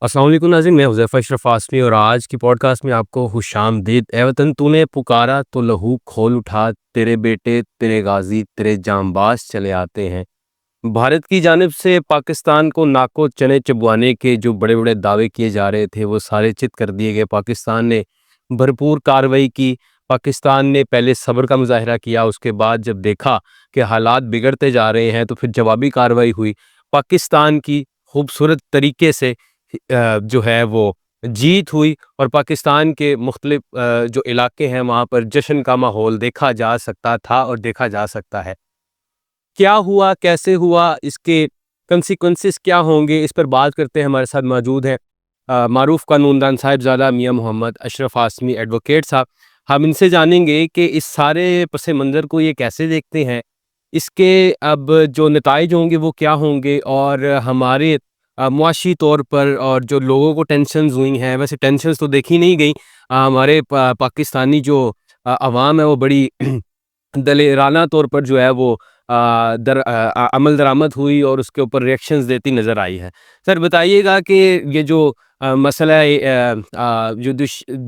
السلام علیکم ناظرین، میں حذیفہ اشرف آسمی اور آج کی پوڈ کاسٹ میں آپ کو خوش آمدید۔ اے وطن تو نے پکارا تو لہو کھول اٹھا، تیرے بیٹے تیرے غازی تیرے جانباز چلے آتے ہیں۔ بھارت کی جانب سے پاکستان کو ناکو چنے چبوانے کے جو بڑے بڑے دعوے کیے جا رہے تھے وہ سارے چت کر دیے گئے۔ پاکستان نے بھرپور کارروائی کی۔ پاکستان نے پہلے صبر کا مظاہرہ کیا، اس کے بعد جب دیکھا کہ حالات بگڑتے جا رہے ہیں تو پھر جوابی کارروائی ہوئی۔ پاکستان کی خوبصورت طریقے سے جو ہے وہ جیت ہوئی اور پاکستان کے مختلف جو علاقے ہیں وہاں پر جشن کا ماحول دیکھا جا سکتا تھا اور دیکھا جا سکتا ہے۔ کیا ہوا، کیسے ہوا، اس کے کنسیکوینسز کیا ہوں گے، اس پر بات کرتے ہیں۔ ہمارے ساتھ موجود ہیں معروف قانون دان صاحبزادہ میاں محمد اشرف آسمی ایڈوکیٹ صاحب۔ ہم ان سے جانیں گے کہ اس سارے پس منظر کو یہ کیسے دیکھتے ہیں، اس کے اب جو نتائج ہوں گے وہ کیا ہوں گے، اور ہمارے معاشی طور پر اور جو لوگوں کو ٹینشنز ہوئی ہیں، ویسے ٹینشنز تو دیکھی نہیں گئی، ہمارے پاکستانی جو عوام ہے وہ بڑی دلیرانہ طور پر جو ہے وہ عمل درآمد ہوئی اور اس کے اوپر ریئیکشنز دیتی نظر آئی ہے۔ سر بتائیے گا کہ یہ جو مسئلہ جو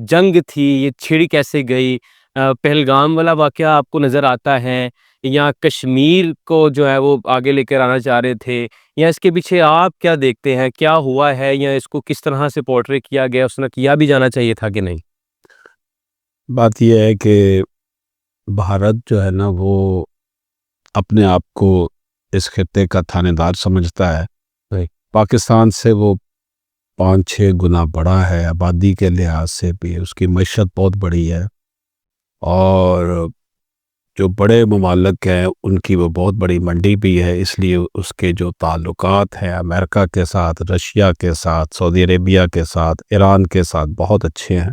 جنگ تھی یہ چھڑی کیسے گئی؟ پہلگام والا واقعہ آپ کو نظر آتا ہے، یا کشمیر کو جو ہے وہ آگے لے کر آنا چاہ رہے تھے، یا اس کے پیچھے آپ کیا دیکھتے ہیں، کیا ہوا ہے، یا اس کو کس طرح سے پورٹری کیا گیا، اس نے کیا بھی جانا چاہیے تھا کہ نہیں؟ بات یہ ہے کہ بھارت جو ہے نا وہ اپنے آپ کو اس خطے کا تھانے دار سمجھتا ہے۔ پاکستان سے وہ 5-6 گنا بڑا ہے، آبادی کے لحاظ سے بھی اس کی معیشت بہت بڑی ہے، اور جو بڑے ممالک ہیں ان کی وہ بہت بڑی منڈی بھی ہے، اس لیے اس کے جو تعلقات ہیں امریکہ کے ساتھ، رشیا کے ساتھ، سعودی عربیہ کے ساتھ، ایران کے ساتھ بہت اچھے ہیں۔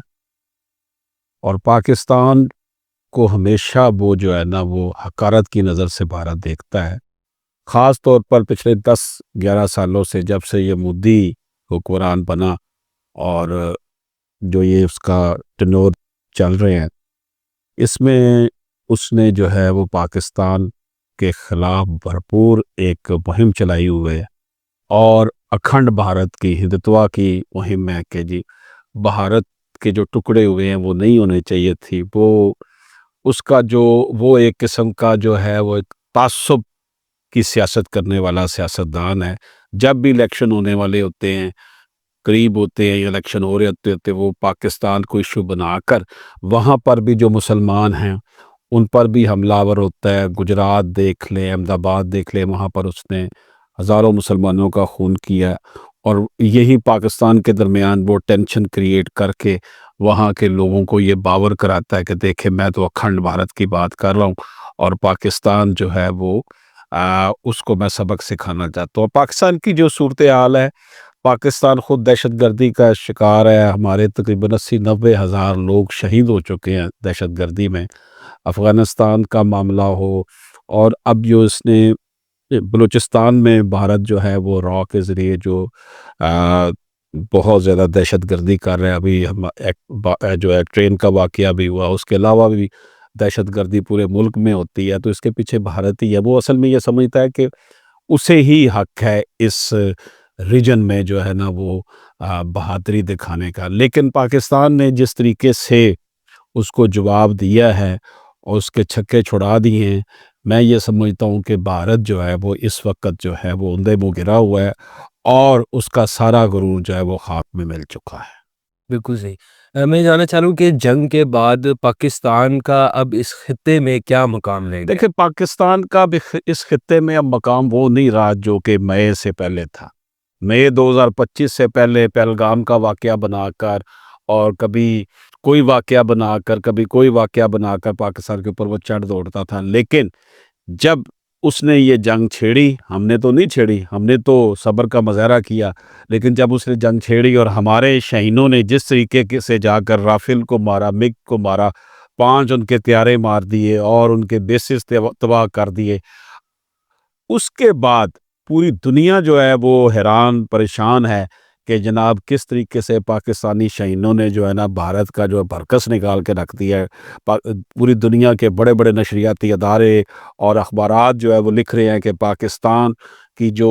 اور پاکستان کو ہمیشہ وہ جو ہے نا وہ حقارت کی نظر سے بھارت دیکھتا ہے، خاص طور پر پچھلے 10-11 سالوں سے جب سے یہ مودی حکمران بنا، اور جو یہ اس کا ٹنور چل رہے ہیں، اس میں اس نے جو ہے وہ پاکستان کے خلاف بھرپور ایک مہم چلائی ہوئے ہے، اور اکھنڈ بھارت کی ہندتوا کی مہم ہے کہ جی بھارت کے جو ٹکڑے ہوئے ہیں وہ نہیں ہونے چاہیے تھی۔ وہ اس کا جو وہ ایک قسم کا جو ہے وہ ایک تعصب کی سیاست کرنے والا سیاستدان ہے۔ جب بھی الیکشن ہونے والے ہوتے ہیں، قریب ہوتے ہیں، الیکشن ہو رہے ہوتے وہ پاکستان کو ایشو بنا کر وہاں پر بھی جو مسلمان ہیں ان پر بھی حملہ آور ہوتا ہے۔ گجرات دیکھ لیں، احمد آباد دیکھ لیں، وہاں پر اس نے ہزاروں مسلمانوں کا خون کیا، اور یہی پاکستان کے درمیان وہ ٹینشن کریٹ کر کے وہاں کے لوگوں کو یہ باور کراتا ہے کہ دیکھیں میں تو اکھنڈ بھارت کی بات کر رہا ہوں، اور پاکستان جو ہے وہ اس کو میں سبق سکھانا چاہتا ہوں۔ پاکستان کی جو صورتحال ہے، پاکستان خود دہشت گردی کا شکار ہے۔ ہمارے تقریباً 80-90 ہزار لوگ شہید ہو چکے ہیں دہشت گردی میں۔ افغانستان کا معاملہ ہو، اور اب جو اس نے بلوچستان میں بھارت جو ہے وہ را کے ذریعے جو بہت زیادہ دہشت گردی کر رہے ہیں۔ ابھی ہم جو ہے ٹرین کا واقعہ بھی ہوا، اس کے علاوہ بھی دہشت گردی پورے ملک میں ہوتی ہے، تو اس کے پیچھے بھارت ہی ہے۔ وہ اصل میں یہ سمجھتا ہے کہ اسے ہی حق ہے اس ریجن میں جو ہے نا وہ بہادری دکھانے کا، لیکن پاکستان نے جس طریقے سے اس کو جواب دیا ہے اور اس کے چھکے چھڑا دیے ہیں، میں یہ سمجھتا ہوں کہ بھارت جو ہے وہ اس وقت جو ہے وہ اندھے منہ گرا ہوا ہے، اور اس کا سارا غرور جو ہے وہ خاک میں مل چکا ہے۔ بالکل صحیح۔ میں جاننا چاہ رہا ہوں کہ جنگ کے بعد پاکستان کا اب اس خطے میں کیا مقام رہے گا؟ دیکھیں، پاکستان کا بھی اس خطے میں اب مقام وہ نہیں رہا جو کہ مئی سے پہلے تھا۔ مئی 2025 سے پہلے پہلگام کا واقعہ بنا کر، اور کبھی کوئی واقعہ بنا کر، کبھی کوئی واقعہ بنا کر پاکستان کے اوپر وہ چڑھ دوڑتا تھا، لیکن جب اس نے یہ جنگ چھیڑی، ہم نے تو نہیں چھیڑی، ہم نے تو صبر کا مظاہرہ کیا، لیکن جب اس نے جنگ چھیڑی اور ہمارے شہینوں نے جس طریقے سے جا کر رافیل کو مارا، مگ کو مارا، 5 ان کے طیارے مار دیے اور ان کے بیسز تباہ کر دیے، اس کے بعد پوری دنیا جو ہے وہ حیران پریشان ہے کہ جناب کس طریقے سے پاکستانی شہینوں نے جو ہے نا بھارت کا جو بھرکس نکال کے رکھ دیا ہے۔ پوری دنیا کے بڑے بڑے نشریاتی ادارے اور اخبارات جو ہے وہ لکھ رہے ہیں کہ پاکستان کی جو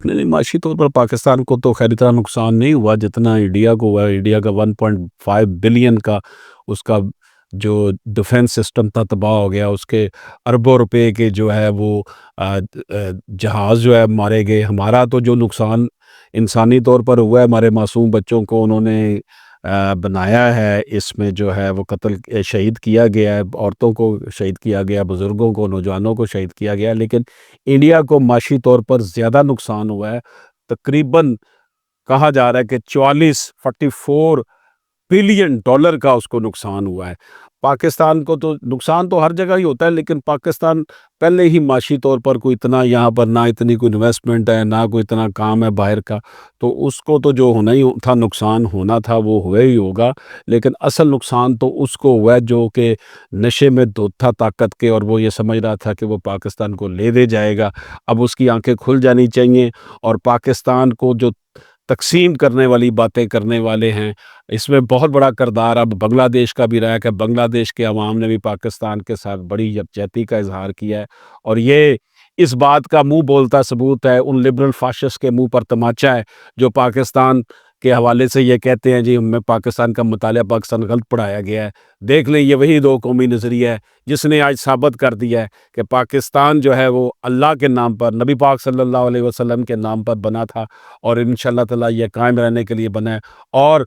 نہیں معاشی طور پر پاکستان کو تو خیر اتنا نقصان نہیں ہوا جتنا انڈیا کو ہوا. انڈیا کا 1.5 بلین کا اس کا جو ڈیفنس سسٹم تھا تباہ ہو گیا. اس کے اربوں روپے کے جو ہے وہ جہاز جو ہے مارے گئے. ہمارا تو جو نقصان انسانی طور پر ہوا ہے، ہمارے معصوم بچوں کو انہوں نے بنایا ہے، اس میں جو ہے وہ قتل شہید کیا گیا ہے، عورتوں کو شہید کیا گیا، بزرگوں کو، نوجوانوں کو شہید کیا گیا. لیکن انڈیا کو معاشی طور پر زیادہ نقصان ہوا ہے. تقریباً کہا جا رہا ہے کہ 44 بلین ڈالر کا اس کو نقصان ہوا ہے. پاکستان کو تو نقصان تو ہر جگہ ہی ہوتا ہے، لیکن پاکستان پہلے ہی معاشی طور پر کوئی اتنا یہاں پر نہ اتنی کوئی انویسٹمنٹ ہے، نہ کوئی اتنا کام ہے باہر کا، تو اس کو تو جو ہونا ہی تھا، نقصان ہونا تھا وہ ہوا ہی ہوگا. لیکن اصل نقصان تو اس کو ہوا ہے جو کہ نشے میں دھت تھا طاقت کے، اور وہ یہ سمجھ رہا تھا کہ وہ پاکستان کو لے دے جائے گا. اب اس کی آنکھیں کھل جانی چاہیے. اور پاکستان کو جو تقسیم کرنے والی باتیں کرنے والے ہیں، اس میں بہت بڑا کردار اب بنگلہ دیش کا بھی رہا ہے کہ بنگلہ دیش کے عوام نے بھی پاکستان کے ساتھ بڑی یکجہتی کا اظہار کیا ہے. اور یہ اس بات کا منہ بولتا ثبوت ہے، ان لبرل فاشسٹ کے منہ پر تماچا ہے جو پاکستان کے حوالے سے یہ کہتے ہیں جی ہمیں پاکستان کا مطالعہ پاکستان غلط پڑھایا گیا ہے. دیکھ لیں یہ وہی دو قومی نظریہ ہے جس نے آج ثابت کر دیا ہے کہ پاکستان جو ہے وہ اللہ کے نام پر، نبی پاک صلی اللہ علیہ وسلم کے نام پر بنا تھا، اور انشاءاللہ تعالی یہ قائم رہنے کے لیے بنا ہے. اور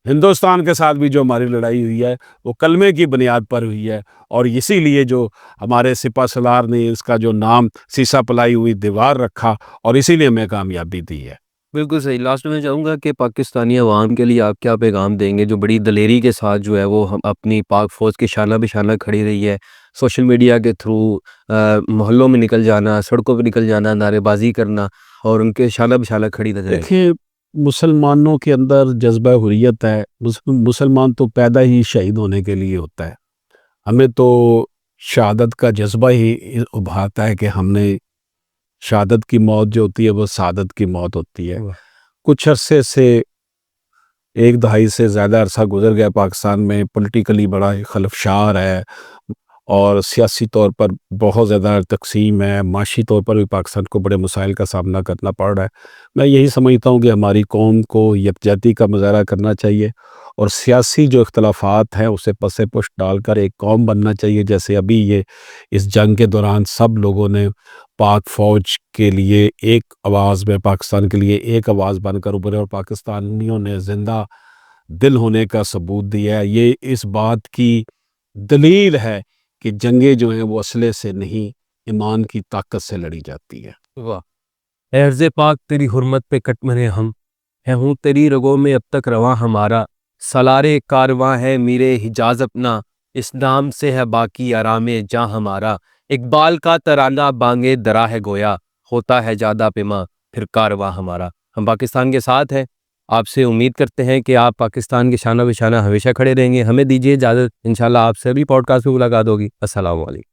ہندوستان کے ساتھ بھی جو ہماری لڑائی ہوئی ہے وہ کلمے کی بنیاد پر ہوئی ہے. اور اسی لیے جو ہمارے سپہ سالار نے اس کا جو نام سیسا پلائی ہوئی دیوار رکھا، اور اسی لیے ہمیں کامیابی دی ہے. بالکل صحیح. لاسٹ میں چاہوں گا کہ پاکستانی عوام کے لیے آپ کیا پیغام دیں گے جو بڑی دلیری کے ساتھ جو ہے وہ ہم اپنی پاک فوج کے شانہ بشانہ کھڑی رہی ہے، سوشل میڈیا کے تھرو محلوں میں نکل جانا، سڑکوں پہ نکل جانا، نعرے بازی کرنا، اور ان کے شانہ بشانہ کھڑی نظر ہے. دیکھیں مسلمانوں کے اندر جذبہ حریت ہے. مسلمان تو پیدا ہی شہید ہونے کے لیے ہوتا ہے. ہمیں تو شہادت کا جذبہ ہی ابھارتا ہے کہ ہم نے شہادت کی موت جو ہوتی ہے وہ سعادت کی موت ہوتی ہے. کچھ عرصے سے، ایک دہائی سے زیادہ عرصہ گزر گیا، پاکستان میں پولیٹیکلی بڑا خلفشار ہے، اور سیاسی طور پر بہت زیادہ تقسیم ہے. معاشی طور پر بھی پاکستان کو بڑے مسائل کا سامنا کرنا پڑ رہا ہے. میں یہی سمجھتا ہوں کہ ہماری قوم کو یکجہتی کا مظاہرہ کرنا چاہیے، اور سیاسی جو اختلافات ہیں اسے پس پشت ڈال کر ایک قوم بننا چاہیے. جیسے ابھی یہ اس جنگ کے دوران سب لوگوں نے پاک فوج کے لیے ایک آواز میں، پاکستان کے لیے ایک آواز بن کر ابھرے، اور پاکستانیوں نے زندہ دل ہونے کا ثبوت دیا ہے. یہ اس بات کی دلیل ہے کہ جنگیں جو ہیں وہ اسلحے سے نہیں، ایمان کی طاقت سے لڑی جاتی ہے. واہ. اے عرض پاک تیری حرمت پہ کٹ مرے ہم، ہے ہوں تیری رگوں میں اب تک رواں ہمارا، سالارے کارواں ہے میرے حجاز اپنا، اس نام سے ہے باقی آرام جاں ہمارا. اقبال کا ترانہ بانگے درا ہے گویا، ہوتا ہے جادہ پیما پھر کارواں ہمارا. ہم پاکستان کے ساتھ ہیں. آپ سے امید کرتے ہیں کہ آپ پاکستان کے شانہ بشانہ ہمیشہ کھڑے رہیں گے. ہمیں دیجیے اجازت، انشاءاللہ آپ سے بھی پوڈ کاسٹ میں ملاقات ہوگی. السلام علیکم.